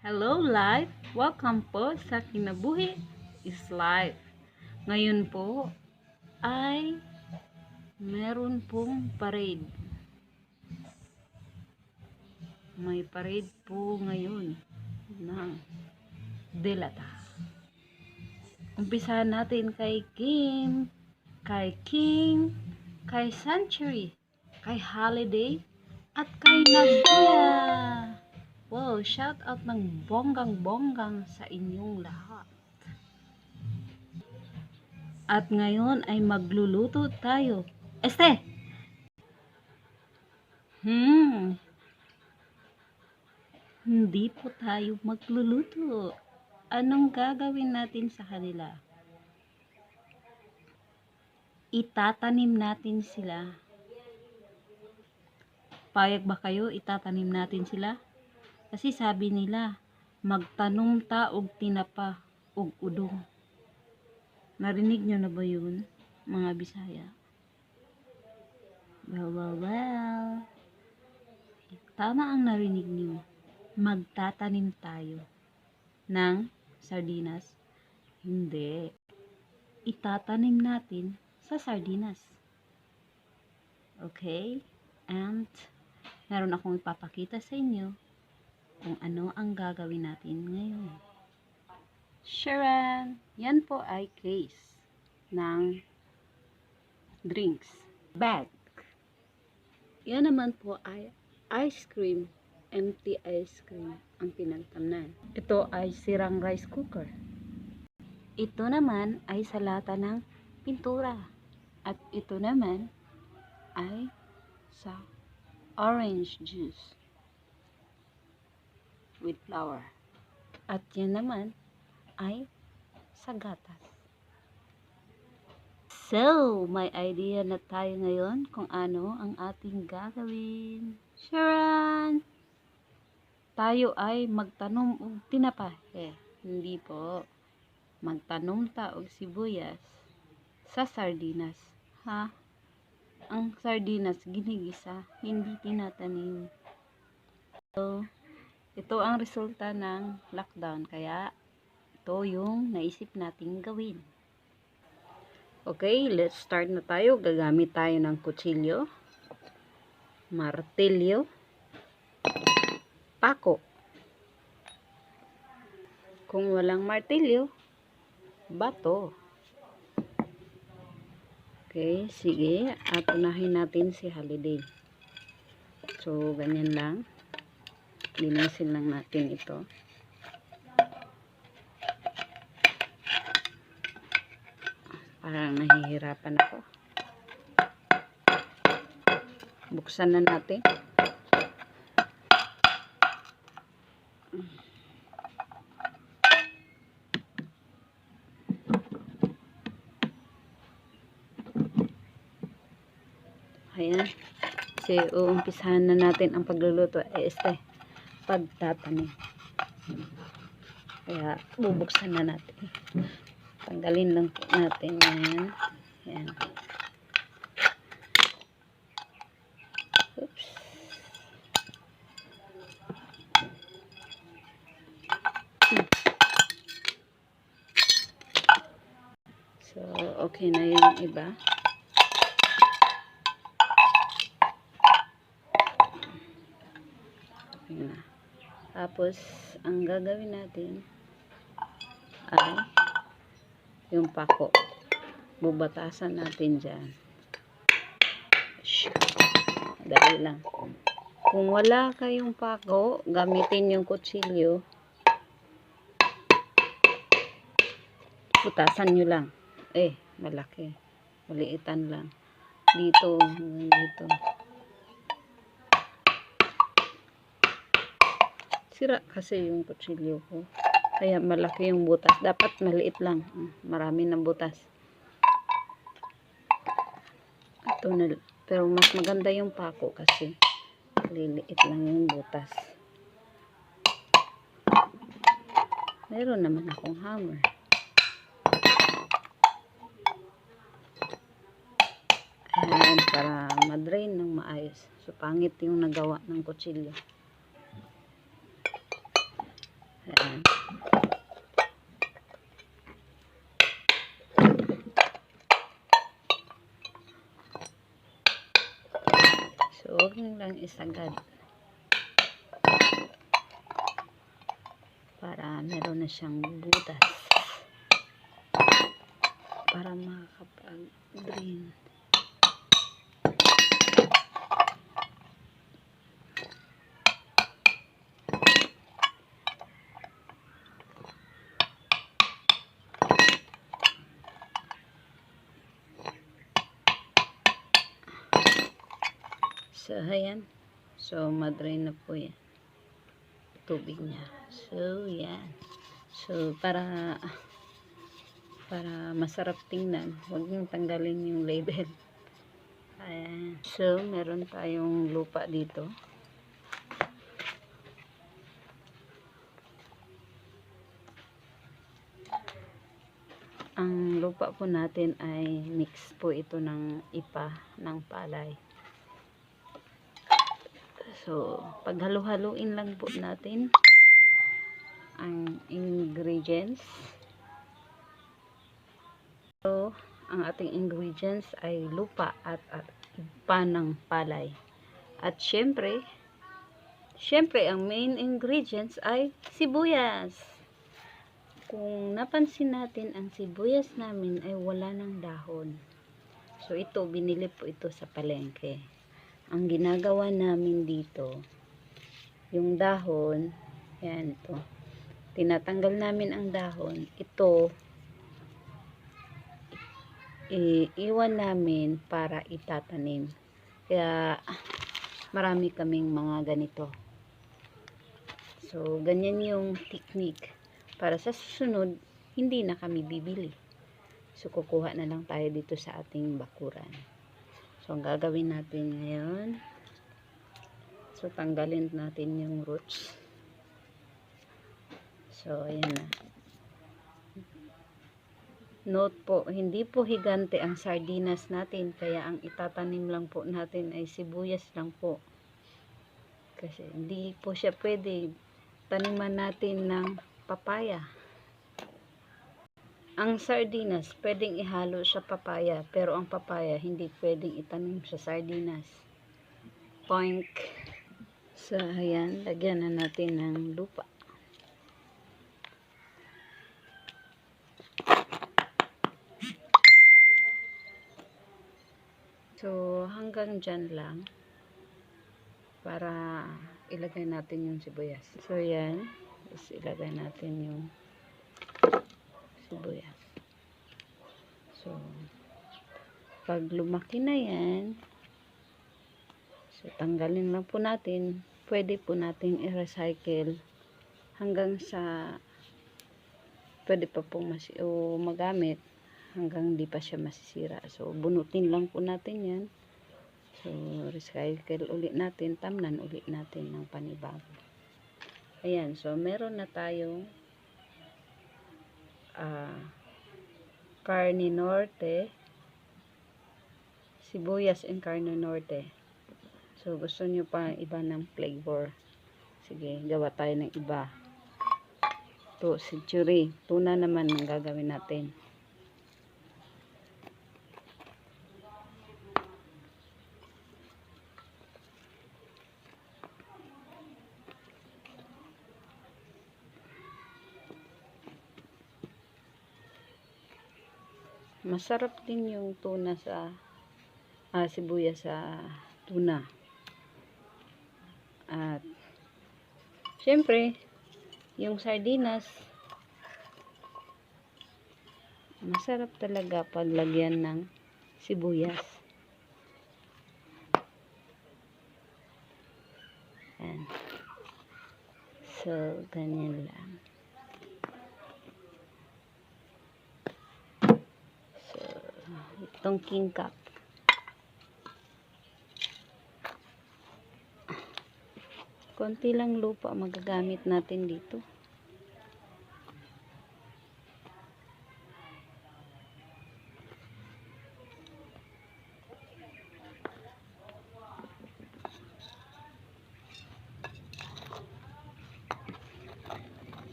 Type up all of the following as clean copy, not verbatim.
Hello life! Welcome po sa Kinabuhi is Life. Ngayon po ay meron pong parade. May parade po ngayon ng LATA. Umpisahan natin kay Kim, kay King, kay Century, kay Holiday, at kay Nadia. Wow, shout out ng bonggang-bonggang sa inyong lahat. At ngayon ay magluluto tayo. Hindi po tayo magluluto. Anong gagawin natin sa kanila? Itatanim natin sila. Payag ba kayo? Itatanim natin sila? Kasi sabi nila, magtanom ta og tinapa og udong. Narinig nyo na ba yun, mga Bisaya? Well. Tama ang narinig nyo. Magtatanim tayo ng sardinas? Hindi. Itatanim natin sa sardinas. Okay? And meron akong ipapakita sa inyo kung ano ang gagawin natin ngayon. Sharon, yan po ay case ng drinks. Bag. Yan naman po ay ice cream. Empty ice cream ang pinagtamnan. Ito ay sirang rice cooker. Ito naman ay sa lata ng pintura. At ito naman ay sa orange juice with flour. At yan naman ay sa gatas. So, may idea na tayo ngayon kung ano ang ating gagawin. Sharon! Tayo ay magtanom og tinapa. Hindi po. Magtanom ta og sibuyas sa sardinas. Ha? Ang sardinas ginigisa, hindi tinatanim. So, ito ang resulta ng lockdown. Kaya, ito yung naisip nating gawin. Okay, let's start na tayo. Gagamit tayo ng kutsilyo, martilyo, pako. Kung walang martilyo, bato. Okay, sige. At unahin natin si Holiday. So, ganyan lang. Linisin lang natin ito. Parang nahihirapan ako. Buksan na natin. Ayan. Kasi uumpisahan na natin ang pagluluto. Pagtatanim. Kaya bubuksan na natin. Tanggalin lang po natin yan. Yan. Oops. So, okay na yung iba. Okay na. Tapos, ang gagawin natin ay yung pako. Bubatasan natin dyan. Dali lang. Kung wala kayong pako, gamitin yung kutsilyo. Butasan nyo lang. Malaki. Maliitan lang. Dito, dito. Sira kasi yung kutsilyo ko. Kaya malaki yung butas. Dapat maliit lang. Marami ng butas. Ito na. Pero mas maganda yung pako kasi liliit lang yung butas. Meron naman akong hammer. Ayan, para madrain ng maayos. So, pangit yung nagawa ng kutsilyo. Ayan. So, huwag nyo lang isagad para meron na siyang butas para makakapag-drain. So, ayan. So, madrain na po yan. Tubig niya. So, yan. So, para masarap tingnan, huwag niyong tanggalin yung label. Ayan. So, meron tayong lupa dito. Ang lupa po natin ay mix po ito ng ipa ng palay. So, paghalo-haluin lang po natin ang ingredients. So, ang ating ingredients ay lupa at ipa ng palay. At syempre ang main ingredients ay sibuyas. Kung napansin natin, ang sibuyas namin ay wala ng dahon. So, ito, binili po ito sa palengke. Ang ginagawa namin dito, yung dahon, yan ito, tinatanggal namin ang dahon, ito, iiwan namin para itatanim. Kaya, marami kaming mga ganito. So, ganyan yung technique. Para sa susunod, hindi na kami bibili. So, kukuha na lang tayo dito sa ating bakuran. So, ang gagawin natin ngayon, so, tanggalin natin yung roots. So, ayan na. Note po, hindi po higante ang sardinas natin, kaya ang itatanim lang po natin ay sibuyas lang po. Kasi hindi po siya pwede taniman natin ng papaya. Ang sardinas, pwedeng ihalo sa papaya, pero ang papaya, hindi pwedeng itanim sa sardinas. Poink. So, ayan, lagyan na natin ng lupa. So, hanggang dyan lang, para ilagay natin yung sibuyas. So, yan, ilagay natin yung sibuyas. So, pag lumaki na yan, so, tanggalin lang po natin. Pwede po natin i-recycle hanggang sa pwede pa pong magamit hanggang di pa siya masisira. So, bunutin lang po natin yan. So, recycle ulit natin, tamnan ulit natin ng panibago. Ayan, so, meron na tayong carne norte, sibuyas and carne norte. So, gusto nyo pa iba ng flavor. Sige, gawa tayo ng iba. Ito, century. Tuna naman ang gagawin natin. Masarap din yung tuna sa sibuyas sa tuna. At syempre, yung sardinas, masarap talaga paglagyan ng sibuyas. Ayan. So, ganyan lang. So, itong king cup. Konti lang lupa magagamit natin dito.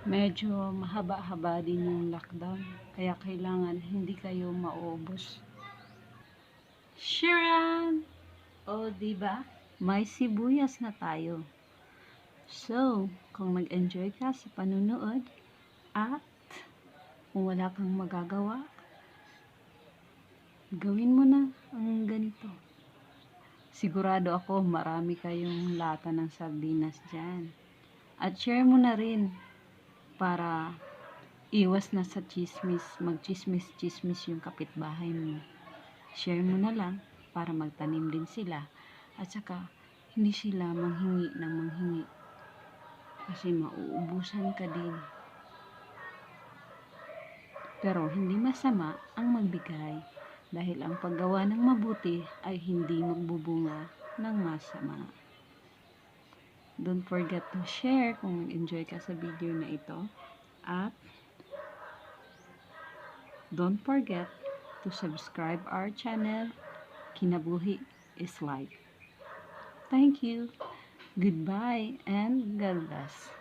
Medyo mahaba-haba din yung lockdown. Kaya kailangan hindi kayo mauubos. Sharon! O, diba? May sibuyas na tayo. So, kung nag-enjoy ka sa panunood at kung wala kang magagawa, gawin mo na ang ganito. Sigurado ako marami kayong lata ng sardinas dyan. At share mo na rin para iwas na sa chismis, mag-chismis-chismis yung kapitbahay mo. Share mo na lang para magtanim din sila. At saka, hindi sila manghingi ng manghingi. Kasi mauubusan ka din. Pero hindi masama ang magbigay dahil ang paggawa ng mabuti ay hindi magbubunga ng masama. Don't forget to share kung enjoy ka sa video na ito. At don't forget to subscribe our channel, Kinabuhi is Life. Thank you. Goodbye and God bless.